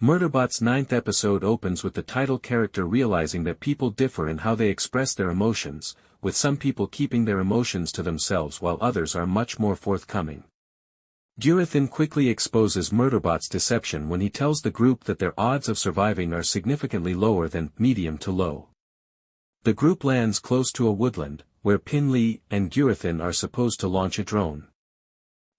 Murderbot's 9th episode opens with the title character realizing that people differ in how they express their emotions, with some people keeping their emotions to themselves while others are much more forthcoming. Gurathin quickly exposes Murderbot's deception when he tells the group that their odds of surviving are significantly lower than medium to low. The group lands close to a woodland, where Pinley and Gurathin are supposed to launch a drone.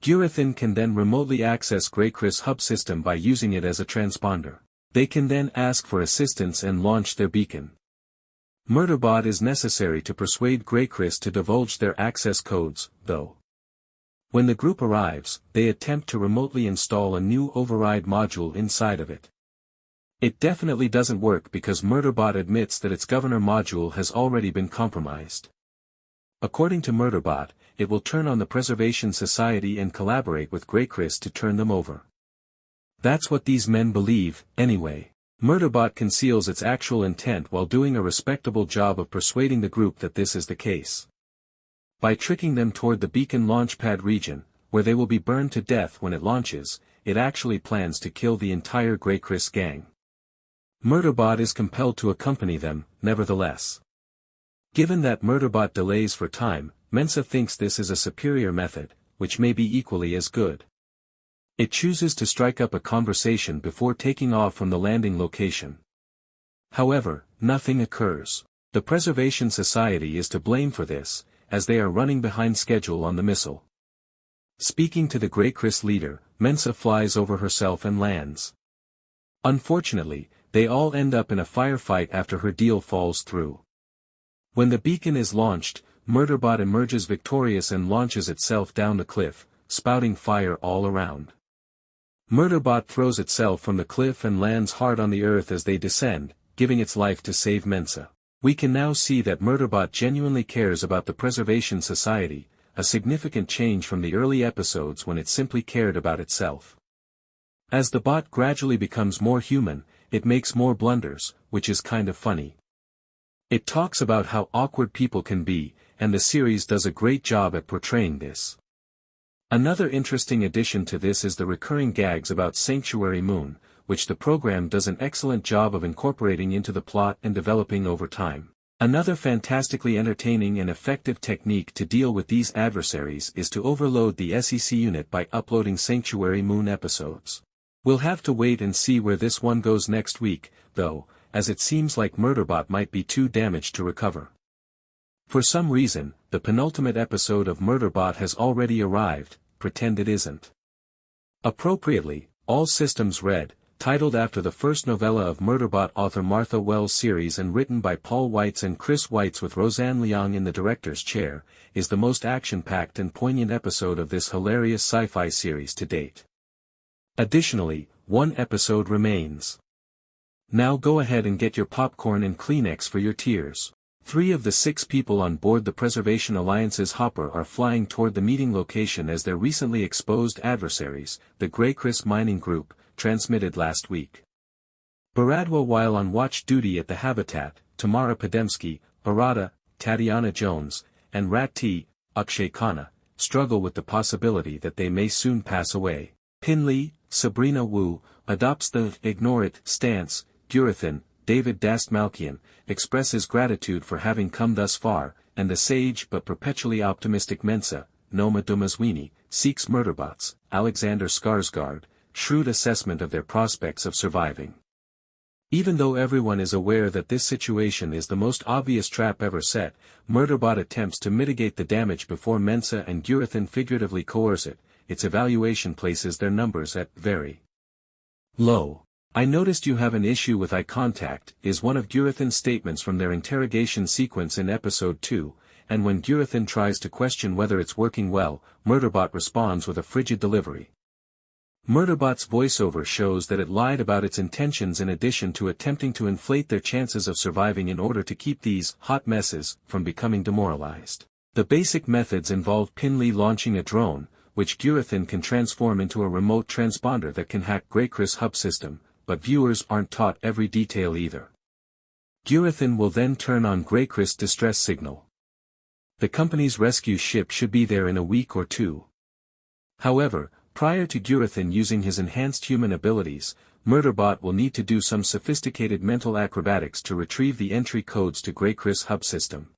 Gurathin can then remotely access GrayCris HubSystem by using it as a transponder. They can then ask for assistance and launch their beacon. Murderbot is necessary to persuade GrayCris to divulge their access codes, though. When the group arrives, they attempt to remotely install a new override module inside of it. It definitely doesn't work because Murderbot admits that its governor module has already been compromised. According to Murderbot, it will turn on the Preservation Society and collaborate with GrayCris to turn them over. That's what these men believe, anyway. Murderbot conceals its actual intent while doing a respectable job of persuading the group that this is the case. By tricking them toward the beacon launchpad region, where they will be burned to death when it launches, it actually plans to kill the entire GrayCris gang. Murderbot is compelled to accompany them, nevertheless. Given that Murderbot delays for time, Mensah thinks this is a superior method, which may be equally as good. It chooses to strike up a conversation before taking off from the landing location. However, nothing occurs. The Preservation Society is to blame for this, as they are running behind schedule on the missile. Speaking to the GrayCris leader, Mensah flies over herself and lands. Unfortunately, they all end up in a firefight after her deal falls through. When the beacon is launched, Murderbot emerges victorious and launches itself down the cliff, spouting fire all around. Murderbot throws itself from the cliff and lands hard on the earth as they descend, giving its life to save Mensah. We can now see that Murderbot genuinely cares about the Preservation Society, a significant change from the early episodes when it simply cared about itself. As the bot gradually becomes more human, it makes more blunders, which is kind of funny. It talks about how awkward people can be, and the series does a great job at portraying this. Another interesting addition to this is the recurring gags about Sanctuary Moon, which the program does an excellent job of incorporating into the plot and developing over time. Another fantastically entertaining and effective technique to deal with these adversaries is to overload the SEC unit by uploading Sanctuary Moon episodes. We'll have to wait and see where this one goes next week, though, as it seems like Murderbot might be too damaged to recover. For some reason, the penultimate episode of Murderbot has already arrived, pretend it isn't. Appropriately, All Systems Red, titled after the first novella of Murderbot author Martha Wells' series and written by Paul Weitz and Chris Weitz with Roseanne Liang in the director's chair, is the most action-packed and poignant episode of this hilarious sci-fi series to date. Additionally, one episode remains. Now go ahead and get your popcorn and Kleenex for your tears. 3 of the 6 people on board the Preservation Alliance's hopper are flying toward the meeting location as their recently exposed adversaries, the GrayCris mining group, transmitted last week. Bharadwaj, while on watch duty at the habitat, Tamara Podemski, Arada, Tattiawna Jones, and Ratthi, Akshay Khanna, struggle with the possibility that they may soon pass away. Pinley, Sabrina Wu, adopts the ignore it stance. Gurathin, David Dastmalchian, expresses gratitude for having come thus far, and the sage but perpetually optimistic Mensah, Noma Dumezweni, seeks Murderbot's, Alexander Skarsgård, shrewd assessment of their prospects of surviving. Even though everyone is aware that this situation is the most obvious trap ever set, Murderbot attempts to mitigate the damage before Mensah and Gurathin figuratively coerce it. Its evaluation places their numbers at very low. I noticed you have an issue with eye contact, is one of Gurathin's statements from their interrogation sequence in episode 2, and when Gurathin tries to question whether it's working well, Murderbot responds with a frigid delivery. Murderbot's voiceover shows that it lied about its intentions in addition to attempting to inflate their chances of surviving in order to keep these hot messes from becoming demoralized. The basic methods involve Pinley launching a drone, which Gurathin can transform into a remote transponder that can hack GrayCris HubSystem, but viewers aren't taught every detail either. Gurathin will then turn on GrayCris distress signal. The company's rescue ship should be there in a week or 2. However, prior to Gurathin using his enhanced human abilities, Murderbot will need to do some sophisticated mental acrobatics to retrieve the entry codes to GrayCris HubSystem.